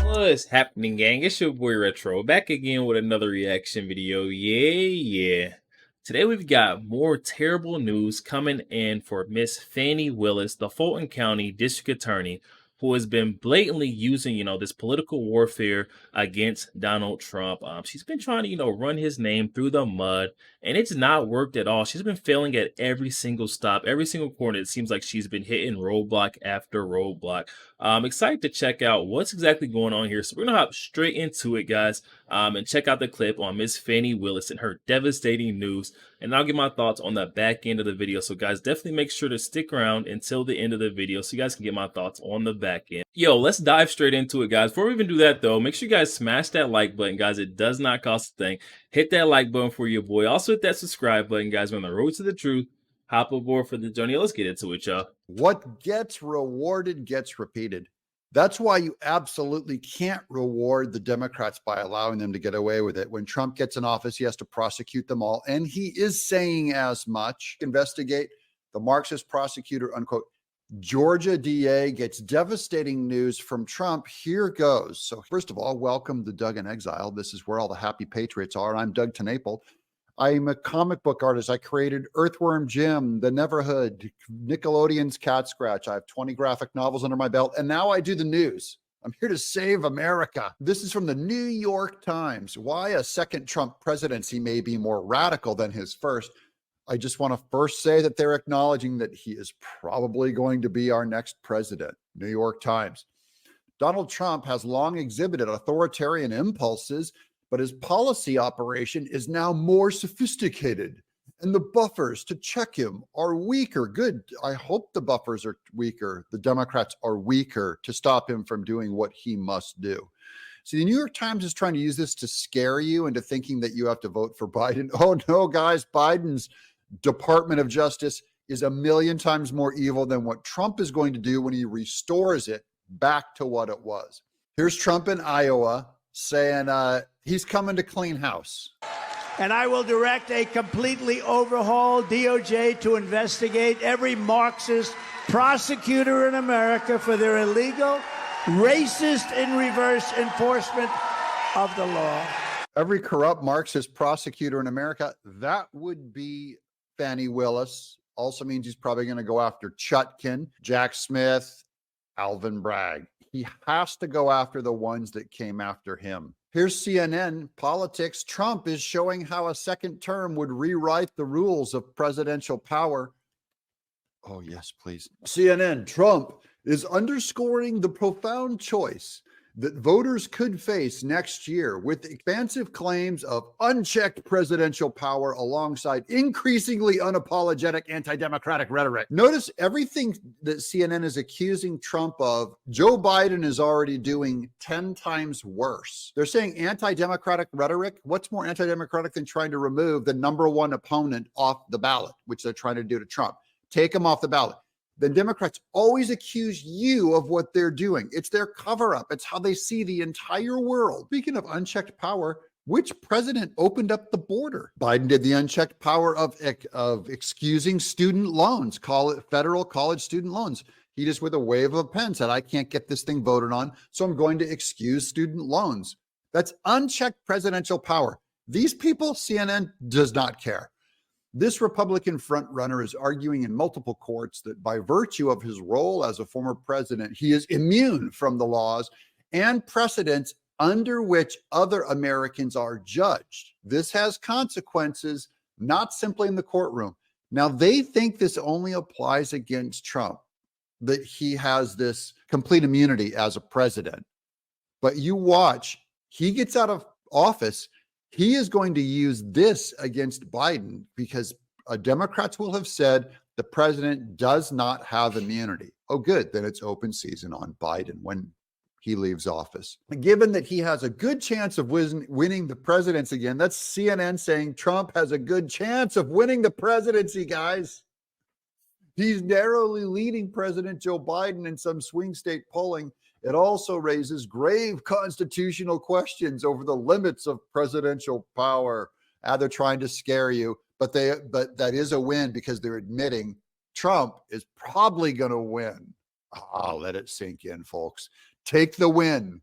What's happening, gang? It's your boy Retro back again with another reaction video. Yeah. Today we've got more terrible news coming in for Miss Fani Willis, the Fulton County District Attorney, who has been blatantly using, this political warfare against Donald Trump. She's been trying to, run his name through the mud, and it's not worked at all. She's been failing at every single stop, every single corner. It seems like she's been hitting roadblock after roadblock. I'm excited to check out what's exactly going on here. So we're gonna hop straight into it, guys, and check out the clip on Miss Fani Willis and her devastating news. And I'll give my thoughts on the back end of the video. So guys, definitely make sure to stick around until the end of the video so you guys can get my thoughts on the back end. Yo, let's dive straight into it, guys. Before we even do that though, make sure you guys smash that like button, guys. It does not cost a thing. Hit that like button for your boy. Also hit that subscribe button, guys. We're on the road to the truth. Hop aboard for the journey. Let's get into it, y'all. What gets rewarded gets repeated. That's why you absolutely can't reward the Democrats by allowing them to get away with it. When Trump gets in office, he has to prosecute them all. And he is saying as much. Investigate the Marxist prosecutor, unquote. Georgia DA gets devastating news from Trump. Here goes. So first of all, welcome to Doug in Exile. This is where all the happy patriots are. I'm Doug TenNapel. I'm a comic book artist. I created Earthworm Jim, The Neverhood, Nickelodeon's Cat Scratch. I have 20 graphic novels under my belt, and now I do the news. I'm here to save America. This is from the New York Times. Why a second Trump presidency may be more radical than his first. I just want to first say that they're acknowledging that he is probably going to be our next president. New York Times. Donald Trump has long exhibited authoritarian impulses, but his policy operation is now more sophisticated, and the buffers to check him are weaker. Good. I hope the buffers are weaker. The Democrats are weaker to stop him from doing what he must do. See, the New York Times is trying to use this to scare you into thinking that you have to vote for Biden. Oh no, guys, Biden's Department of Justice is a million times more evil than what Trump is going to do when he restores it back to what it was. Here's Trump in Iowa saying he's coming to clean house. And I will direct a completely overhauled DOJ to investigate every Marxist prosecutor in America for their illegal, racist, in reverse enforcement of the law. Every corrupt Marxist prosecutor in America, that would be Fani Willis. Also means he's probably going to go after Chutkin, Jack Smith, Alvin Bragg. He has to go after the ones that came after him. Here's CNN Politics. Trump is showing how a second term would rewrite the rules of presidential power. Oh, yes, please. CNN, Trump is underscoring the profound choice that voters could face next year with expansive claims of unchecked presidential power alongside increasingly unapologetic anti-democratic rhetoric. Notice everything that CNN is accusing Trump of, Joe Biden is already doing 10 times worse. They're saying anti-democratic rhetoric. What's more anti-democratic than trying to remove the number one opponent off the ballot, which they're trying to do to Trump? Take him off the ballot. The Democrats always accuse you of what they're doing. It's their cover-up. It's how they see the entire world. Speaking of unchecked power, which president opened up the border? Biden did the unchecked power of excusing student loans, call it federal college student loans. He just, with a wave of a pen, said, I can't get this thing voted on, so I'm going to excuse student loans. That's unchecked presidential power. These people, CNN does not care. This Republican frontrunner is arguing in multiple courts that by virtue of his role as a former president, he is immune from the laws and precedents under which other Americans are judged. This has consequences, not simply in the courtroom. Now, they think this only applies against Trump, that he has this complete immunity as a president. But you watch, he gets out of office, he is going to use this against Biden because Democrats will have said the president does not have immunity. Oh, good. Then it's open season on Biden when he leaves office. Given that he has a good chance of winning the presidency again, that's CNN saying Trump has a good chance of winning the presidency, guys. He's narrowly leading President Joe Biden in some swing state polling. It also raises grave constitutional questions over the limits of presidential power. They're trying to scare you. but that is a win because they're admitting Trump is probably going to win. Let it sink in, folks. Take the win.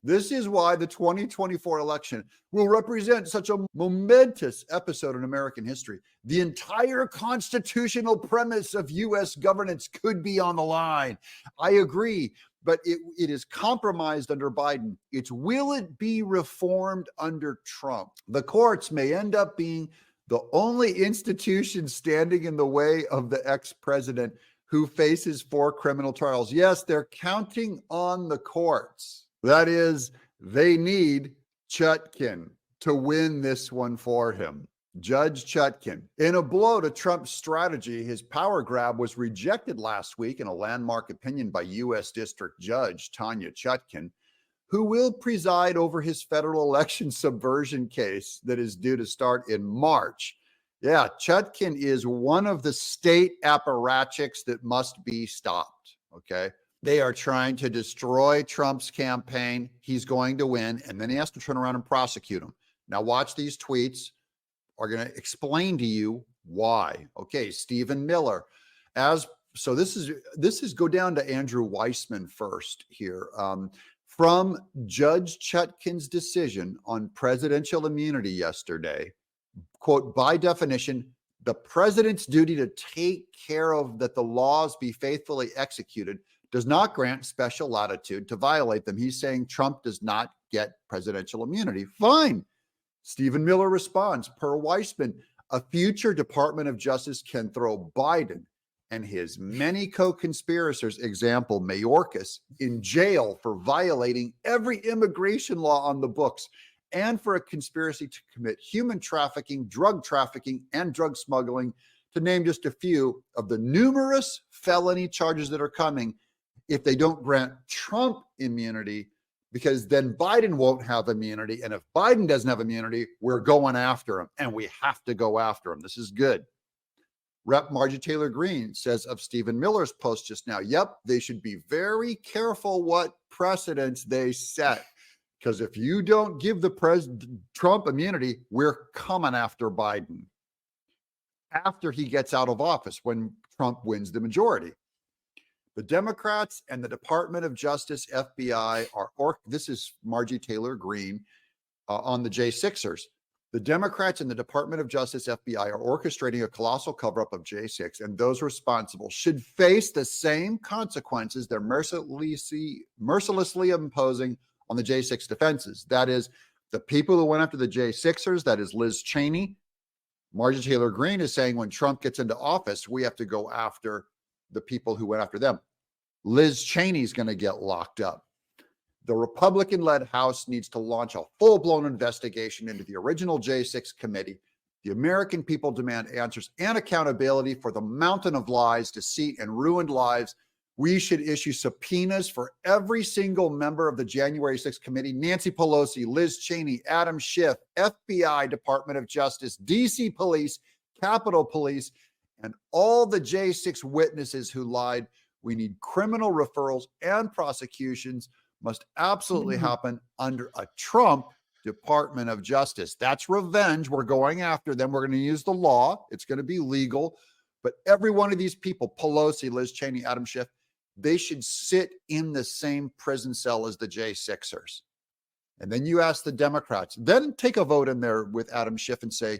This is why the 2024 election will represent such a momentous episode in American history. The entire constitutional premise of U.S. governance could be on the line. I agree, but it is compromised under Biden. It's will it be reformed under Trump? The courts may end up being the only institution standing in the way of the ex-president who faces 4 criminal trials. Yes, they're counting on the courts. That is, they need Chutkin to win this one for him. Judge Chutkin. In a blow to Trump's strategy, his power grab was rejected last week in a landmark opinion by U.S. District Judge Tanya Chutkin, who will preside over his federal election subversion case that is due to start in March. Yeah, Chutkin is one of the state apparatchiks that must be stopped, okay? They are trying to destroy Trump's campaign. He's going to win, and then he has to turn around and prosecute him. Now watch, these tweets are going to explain to you why. Okay, Stephen Miller. So this is go down to Andrew Weissman first here. From Judge Chutkin's decision on presidential immunity yesterday, quote, by definition, the president's duty to take care of that the laws be faithfully executed does not grant special latitude to violate them. He's saying Trump does not get presidential immunity. Fine. Stephen Miller responds, per Weissman, a future Department of Justice can throw Biden and his many co-conspirators, example, Mayorkas, in jail for violating every immigration law on the books and for a conspiracy to commit human trafficking, and drug smuggling, to name just a few of the numerous felony charges that are coming if they don't grant Trump immunity, because then Biden won't have immunity. And if Biden doesn't have immunity, we're going after him, and we have to go after him. This is good. Rep. Marjorie Taylor Greene says of Stephen Miller's post just now, yep, they should be very careful what precedents they set, because if you don't give the Trump immunity, we're coming after Biden after he gets out of office when Trump wins the majority. The Democrats and the Department of Justice, FBI, this is Marjorie Taylor Greene on the J6ers. The Democrats and the Department of Justice, FBI, are orchestrating a colossal cover-up of J6, and those responsible should face the same consequences they're mercilessly imposing on the J6 defenses. That is, the people who went after the J6ers, that is Liz Cheney. Marjorie Taylor Greene is saying when Trump gets into office, we have to go after the people who went after them. Liz Cheney's going to get locked up. The Republican-led House needs to launch a full-blown investigation into the original J6 committee. The American people demand answers and accountability for the mountain of lies, deceit, and ruined lives. We should issue subpoenas for every single member of the January 6th committee: Nancy Pelosi, Liz Cheney, Adam Schiff, FBI, Department of Justice, DC Police, Capitol Police, and all the J6 witnesses who lied. We need criminal referrals and prosecutions must absolutely happen under a Trump Department of Justice. That's revenge. We're going after them. We're going to use the law. It's going to be legal. But every one of these people, Pelosi, Liz Cheney, Adam Schiff, they should sit in the same prison cell as the J6ers. And then you ask the Democrats, then take a vote in there with Adam Schiff and say,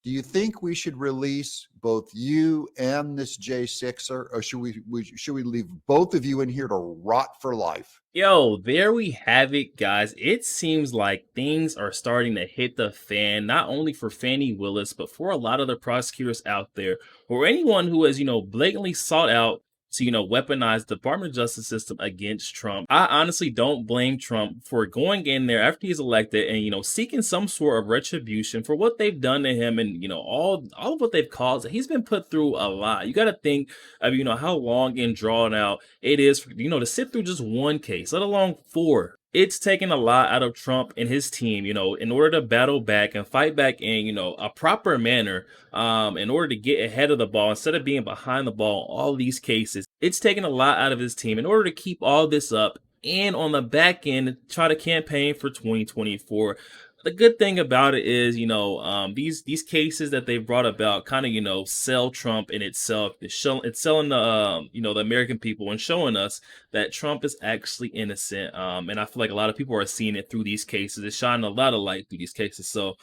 do you think we should release both you and this J6er, or should we leave both of you in here to rot for life? Yo, there we have it, guys. It seems like things are starting to hit the fan, not only for Fani Willis, but for a lot of the prosecutors out there, or anyone who has, blatantly sought out to, weaponize the Department of Justice system against Trump. I honestly don't blame Trump for going in there after he's elected and, seeking some sort of retribution for what they've done to him and, all of what they've caused. He's been put through a lot. You got to think of, how long and drawn out it is for, to sit through just one case, let alone 4. It's taken a lot out of Trump and his team, in order to battle back and fight back in, a proper manner, in order to get ahead of the ball instead of being behind the ball in all these cases. It's taken a lot out of his team in order to keep all this up and on the back end try to campaign for 2024. the good thing about it is, these cases that they brought about kind of, sell Trump in itself. It's selling the, the American people and showing us that Trump is actually innocent. And I feel like a lot of people are seeing it through these cases. It's shining a lot of light through these cases. So,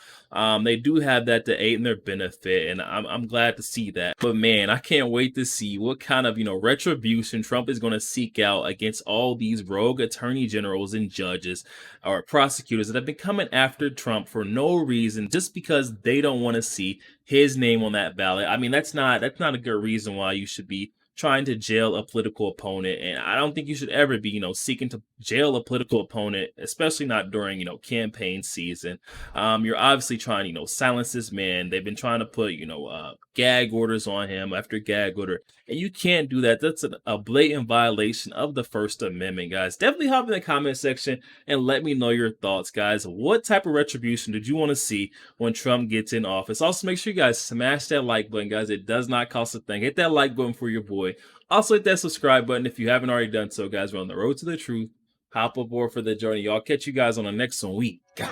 they do have that to aid in their benefit, and I'm glad to see that. But man, I can't wait to see what kind of, retribution Trump is going to seek out against all these rogue attorney generals and judges or prosecutors that have been coming after Trump for no reason, just because they don't want to see his name on that ballot. I mean, that's not a good reason why you should be trying to jail a political opponent. And I don't think you should ever be, seeking to jail a political opponent, especially not during, campaign season. You're obviously trying, silence this man. They've been trying to put, gag orders on him after gag order. And you can't do that. That's a blatant violation of the First Amendment, guys. Definitely hop in the comment section and let me know your thoughts, guys. What type of retribution did you want to see when Trump gets in office? Also, make sure you guys smash that like button, guys. It does not cost a thing. Hit that like button for your boy. Also, hit that subscribe button if you haven't already done so, guys. We're on the road to the truth. Hop aboard for the journey. Y'all catch you guys on the next one. We go.